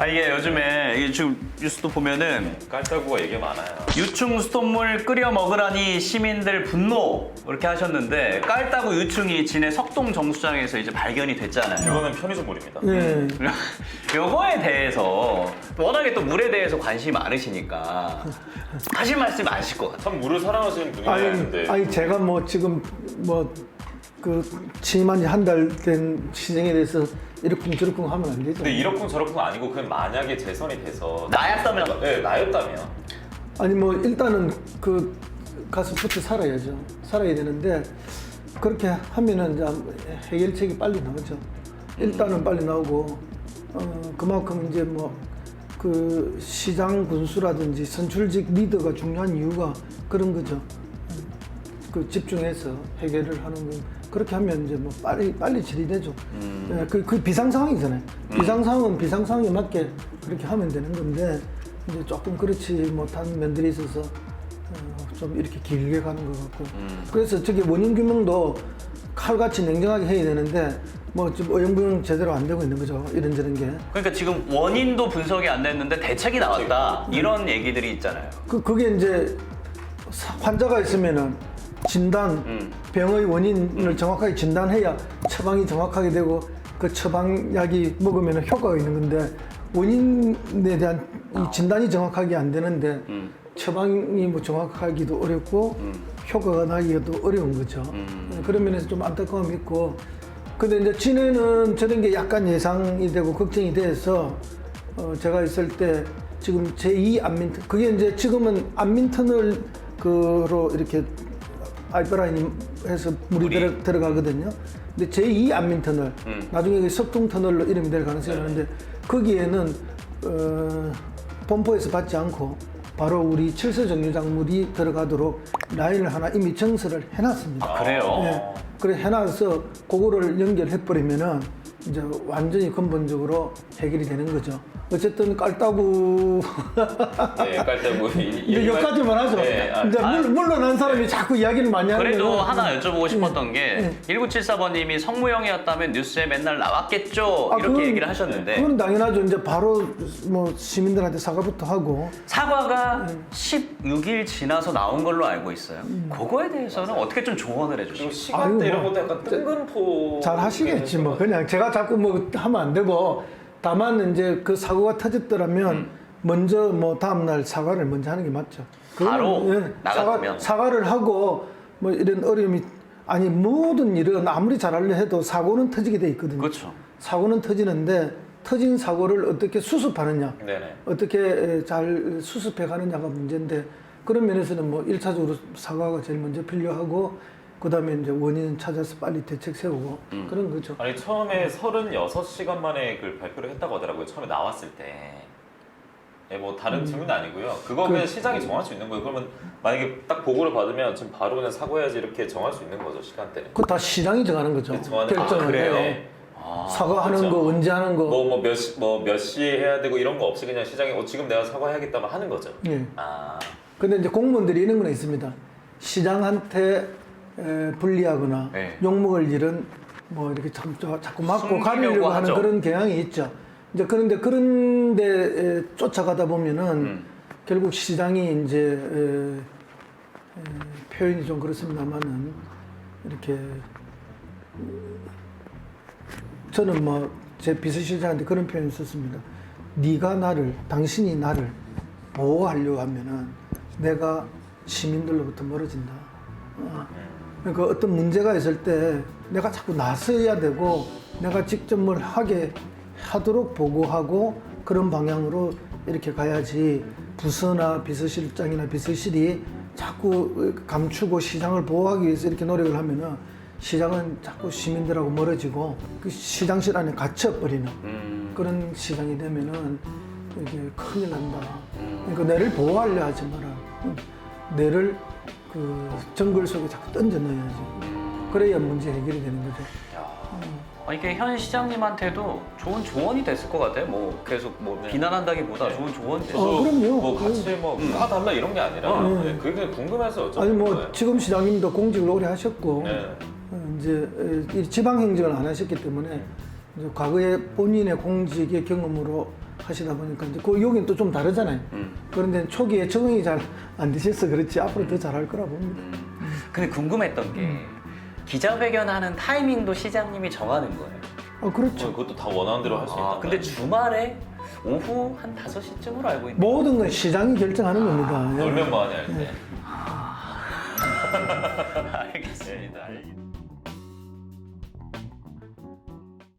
이게 요즘에 이게 지금 뉴스도 보면은 깔따구가 얘기 많아요. 유충 수돗물 끓여 먹으라니 시민들 분노 이렇게 하셨는데 깔따구 유충이 진해 석동 정수장에서 이제 발견이 됐잖아요. 이거는 편의점물입니다. 네. 요거에 대해서 워낙에 또 물에 대해서 관심이 많으시니까 하실 말씀 많으실 것 같아요. 참 물을 사랑하시는 분인 것 같은데. 아니 제가 뭐 지금 뭐 그 취임한 지 한 달 된 시정에 대해서 이러쿵저러쿵 하면 안 되죠. 근데 이러쿵 저러쿵 아니고 그냥 만약에 재선이 돼서 나였다면? 네, 나였다면. 아니 뭐 일단은 그 가서 붙어 살아야죠. 살아야 되는데 그렇게 하면은 이제 해결책이 빨리 나오죠. 일단은 빨리 나오고 그만큼 이제 뭐 그 시장 군수라든지 선출직 리더가 중요한 이유가 그런 거죠. 그 집중해서 해결을 하는 거 그렇게 하면 이제 뭐 빨리 처리되죠. 예, 그 비상 상황이잖아요. 비상 상황은 비상 상황에 맞게 그렇게 하면 되는 건데 이제 조금 그렇지 못한 면들이 있어서 좀 이렇게 길게 가는 것 같고. 그래서 저기 원인 규명도 칼같이 냉정하게 해야 되는데 뭐 지금 어영부영 제대로 안 되고 있는 거죠. 이런저런 게. 그러니까 지금 원인도 분석이 안 됐는데 대책이 나왔다 이런 얘기들이 있잖아요. 그게 이제 환자가 있으면은 진단, 병의 원인을 정확하게 진단해야 처방이 정확하게 되고 그 처방약이 먹으면 효과가 있는 건데 원인에 대한 이 진단이 정확하게 안 되는데 처방이 뭐 정확하기도 어렵고 효과가 나기도 어려운 거죠. 그런 면에서 좀 안타까움이 있고 근데 이제 진해는 저런 게 약간 예상이 되고 걱정이 돼서 제가 있을 때 지금 제2 안민턴 그게 이제 지금은 안민턴을 그로 이렇게 파이프라인이 해서 물이 들어가거든요. 근데 제2 안민터널 나중에 석동터널로 이름이 될 가능성이 있는데 거기에는 펌프에서 받지 않고 바로 우리 칠서 정류장 물이 들어가도록 라인을 하나 이미 정설을 해놨습니다. 아, 그래요? 네. 그래 해놔서 그거를 연결해 버리면은 이제 완전히 근본적으로 해결이 되는 거죠. 어쨌든 깔따구 네, 깔따구. 이제 여기까지만 하죠. 네, 이제 물러난 사람이 자꾸 이야기를 많이 하는 그래도 거는 하나 여쭤보고 싶었던 게 1974번님이 성무형이었다면 뉴스에 맨날 나왔겠죠 이렇게 그건- 얘기를 하셨는데 그건 당연하죠. 이제 바로 뭐 시민들한테 사과부터 하고 사과가 16일 지나서 나온 걸로 알고 있어요. 그거에 대해서는 어떻게 좀 조언을 그리고 해주시죠? 시간대 아이고, 이런 뭐, 것도 약간 뜬금포. 잘 하시겠지 뭐. 그냥 제가 자꾸 뭐 하면 안 되고 다만 이제 그 사고가 터졌더라면 먼저 뭐 다음날 사과를 먼저 하는 게 맞죠. 바로 나 같으면. 사과를 하고 뭐 이런 어려움이 아니 모든 일은 아무리 잘하려 해도 사고는 터지게 돼 있거든요. 그렇죠. 사고는 터지는데 터진 사고를 어떻게 수습하느냐, 네네. 어떻게 잘 수습해 가느냐가 문제인데 그런 면에서는 뭐 1차적으로 사과가 제일 먼저 필요하고 그다음에 이제 원인 찾아서 빨리 대책 세우고 그런 거죠. 아니 처음에 36시간 만에 그 발표를 했다고 하더라고요. 처음에 나왔을 때. 네, 뭐 다른 질문은 아니고요. 그거 그냥 시장이 정할 수 있는 거예요. 그러면 만약에 딱 보고를 받으면 지금 바로 그냥 사과해야지 이렇게 정할 수 있는 거죠, 시간대를. 그거 다 시장이 정하는 거죠. 정하는 결정을 그래요? 해요. 사과하는 그렇죠. 거 언제 하는 거. 몇 시에 해야 되고 이런 거 없이 그냥 시장에 지금 내가 사과해야겠다면 하는 거죠. 예. 아, 근데 이제 공무원들이 이런 건 있습니다. 시장한테 불리하거나 네. 욕먹을 일은 뭐 이렇게 자꾸 막고 숨기려고 가리려고 하는 하죠. 그런 경향이 있죠. 이제 그런데 그런데 쫓아가다 보면은 결국 시장이 이제 표현이 좀 그렇습니다만은 이렇게 저는 뭐 제 비서실장한테 그런 표현을 썼습니다. 당신이 나를 보호하려고 하면은 내가 시민들로부터 멀어진다. 그러니까 어떤 문제가 있을 때 내가 자꾸 나서야 되고 내가 직접 뭘 하게 하도록 보고하고 그런 방향으로 이렇게 가야지 부서나 비서실장이나 비서실이 자꾸 감추고 시장을 보호하기 위해서 이렇게 노력을 하면은 시장은 자꾸 시민들하고 멀어지고 그 시장실 안에 갇혀버리는 그런 시장이 되면은 이게 큰일 난다. 그러니까 내를 보호하려 하지 마라. 내를 그 정글 속에 자꾸 던져 넣어야지. 그래야 문제 해결이 되는 거죠. 이게 현 시장님한테도 좋은 조언이 됐을 것 같아요. 뭐 계속 뭐 비난한다기보다 네. 좋은 조언이 됐을 그럼요. 뭐 같이 뭐 까달라 이런 게 아니라 네, 그게 그냥 궁금해서 여쭤보는 아니 뭐 거예요. 지금 시장님도 공직을 오래 하셨고 네. 이제 이 지방 행정을 안 하셨기 때문에 이제 과거에 본인의 공직의 경험으로 하시다 보니까 이제 그 여기는 또 좀 다르잖아요. 그런데 초기에 적응이 잘 안 되셔서 그렇지 앞으로 더 잘할 거라 봅니다. 근데 궁금했던 게 기자회견하는 타이밍도 시장님이 정하는 거예요. 그렇죠. 그것도 다 원하는 대로 할 수 있다. 근데 주말에 오후 한 5시쯤으로 알고 있는데. 모든 건 시장이 결정하는 겁니다. 예. 놀면 뭐하냐 할 때. 알겠습니다.